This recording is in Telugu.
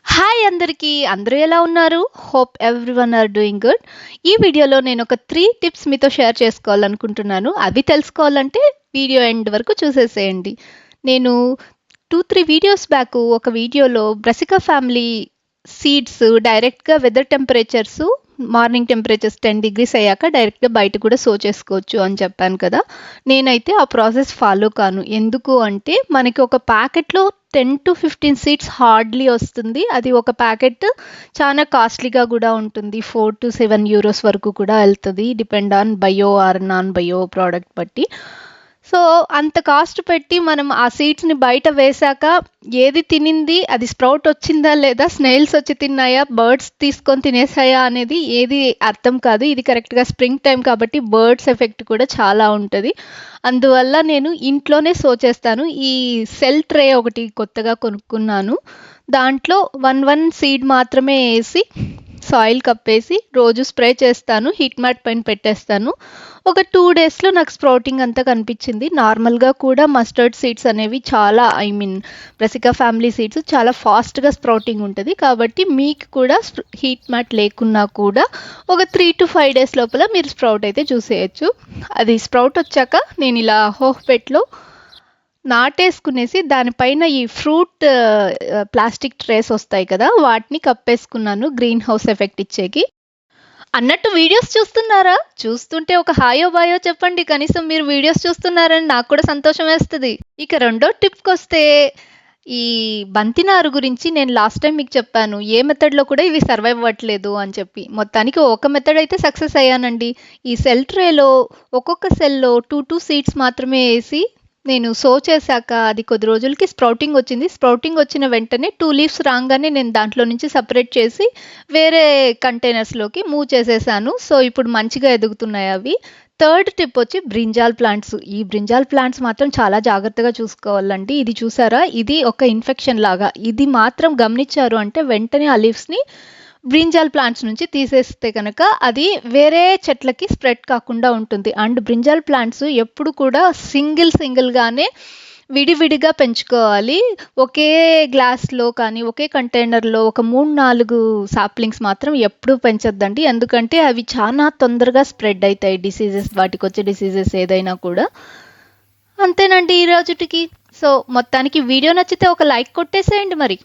హాయ్ అందరికీ! అందరూ ఎలా ఉన్నారు? Hope everyone are doing good. ఈ వీడియోలో నేను ఒక 3 టిప్స్ మీతో షేర్ చేసుకోవాలనుకుంటున్నాను. అవి తెలుసుకోవాలంటే వీడియో ఎండ్ వరకు చూసేసేయండి. నేను 2, 3 వీడియోస్ బ్యాక్ ఒక వీడియోలో బ్రసికా ఫ్యామిలీ సీడ్స్ డైరెక్ట్‌గా weather temperatures morning temperatures 10 degrees అయ్యాక డైరెక్ట్‌గా బయట కూడా సో చేసుకోవచ్చు అని చెప్పాను కదా! నేనైతే ఆ ప్రాసెస్ ఫాలో కాను. ఎందుకు అంటే మనకి ఒక ప్యాకెట్‌లో 10-15 సీడ్స్ హార్డ్‌లీ వస్తుంది. అది ఒక ప్యాకెట్ చాలా కాస్ట్‌లీగా గూడా ఉంటుంది. 4-7 యూరోస్ వరకు కూడా ఎళ్తది. Depend on bio or non bio product బట్టి. సో, అంత కాస్ట్ పెట్టి మనం ఆ సీడ్స్‌ని బయట వేశాక ఏది తినింది, అది స్ప్రౌట్ వచ్చిందా లేదా, స్నేల్స్ వచ్చి తిన్నాయా, బర్డ్స్ తీసుకొని తినేసాయా అనేది ఏది అర్థం కాదు. ఇది కరెక్ట్‌గా స్ప్రింగ్ టైమ్ కాబట్టి బర్డ్స్ ఎఫెక్ట్ కూడా చాలా ఉంటది. అందువల్ల నేను ఇంట్లోనే సో చేస్తాను. ఈ సెల్ ట్రే ఒకటి కొత్తగా కొనుక్కున్నాను. దాంట్లో 1 సీడ్ మాత్రమే ఏసి సాయిల్ కప్పేసి రోజు స్ప్రే చేస్తాను. హీట్ మ్యాట్ పైన పెట్టేస్తాను. ఒక 2 డేస్‌లో నాకు స్ప్రౌటింగ్ అంతా కనిపించింది. నార్మల్‌గా కూడా మస్టర్డ్ సీడ్స్ అనేవి చాలా బ్రసికా ఫ్యామిలీ సీడ్స్ చాలా ఫాస్ట్‌గా స్ప్రౌటింగ్ ఉంటది. కాబట్టి మీకు కూడా హీట్ మ్యాట్ లేకున్నా కూడా ఒక 3-5 డేస్ లోపల మీరు స్ప్రౌట్ అయితే చూసేయొచ్చు. అది స్ప్రౌట్ వచ్చాక నేను ఇలా హోహ్‌పెట్‌లో నాటేసుకునేసి దానిపైన ఈ ఫ్రూట్ ప్లాస్టిక్ ట్రేస్ వస్తాయి కదా! వాటిని కప్పేసుకున్నాను గ్రీన్ హౌస్ ఎఫెక్ట్ ఇచ్చేకి. అన్నట్టు వీడియోస్ చూస్తున్నారా? చూస్తుంటే ఒక హాయో బాయో చెప్పండి. కనీసం మీరు వీడియోస్ చూస్తున్నారని నాకు కూడా సంతోషం వేస్తది. ఇక రెండో టిప్‌కొస్తే ఈ బంతి నారు గురించి నేను లాస్ట్ టైమ్ మీకు చెప్పాను. ఏ మెథడ్‌లో కూడా ఇవి సర్వైవ్ అవ్వట్లేదు అని చెప్పి. మొత్తానికి ఒక మెథడ్ అయితే సక్సెస్ అయ్యానండి. ఈ సెల్ ట్రేలో ఒక్కొక్క సెల్‌లో 2 సీడ్స్ మాత్రమే ఏసి నేను సో చేశాక అది కొద్ది రోజులకి స్ప్రౌటింగ్ వచ్చింది. స్ప్రౌటింగ్ వచ్చిన వెంటనే 2 లీవ్స్ రాంగానే నేను దాంట్లో నుంచి సెపరేట్ చేసి వేరే కంటైనర్స్‌లోకి మూవ్ చేసేసాను. సో, ఇప్పుడు మంచిగా ఎదుగుతున్నాయి అవి. థర్డ్ టిప్ వచ్చి బ్రింజాల్ ప్లాంట్స్. ఈ బ్రింజాల్ ప్లాంట్స్ మాత్రం చాలా జాగ్రత్తగా చూసుకోవాలండి. ఇది చూసారా? ఇది ఒక ఇన్ఫెక్షన్ లాగా. ఇది మాత్రం గమనించారు అంటే వెంటనే ఆ లీవ్స్‌ని బ్రింజాల్ ప్లాంట్స్ నుంచి తీసేస్తే కనుక అది వేరే చెట్లకి స్ప్రెడ్ కాకుండా ఉంటుంది. అండ్ బ్రింజాల్ ప్లాంట్స్ ఎప్పుడు కూడా సింగిల్‌గానే విడివిడిగా పెంచుకోవాలి. ఒకే గ్లాస్‌లో కానీ, ఒకే కంటైనర్‌లో ఒక 3, 4 సాప్లింగ్స్ మాత్రం ఎప్పుడూ పెంచొద్దండి. ఎందుకంటే అవి చానా తొందరగా స్ప్రెడ్ అయితాయి డిసీజెస్. వాటికొచ్చే డిసీజెస్ ఏదైనా కూడా. అంతేనండి ఈ రోజుటికి. సో, మొత్తానికి వీడియో నచ్చితే ఒక లైక్ కొట్టేసేయండి మరి.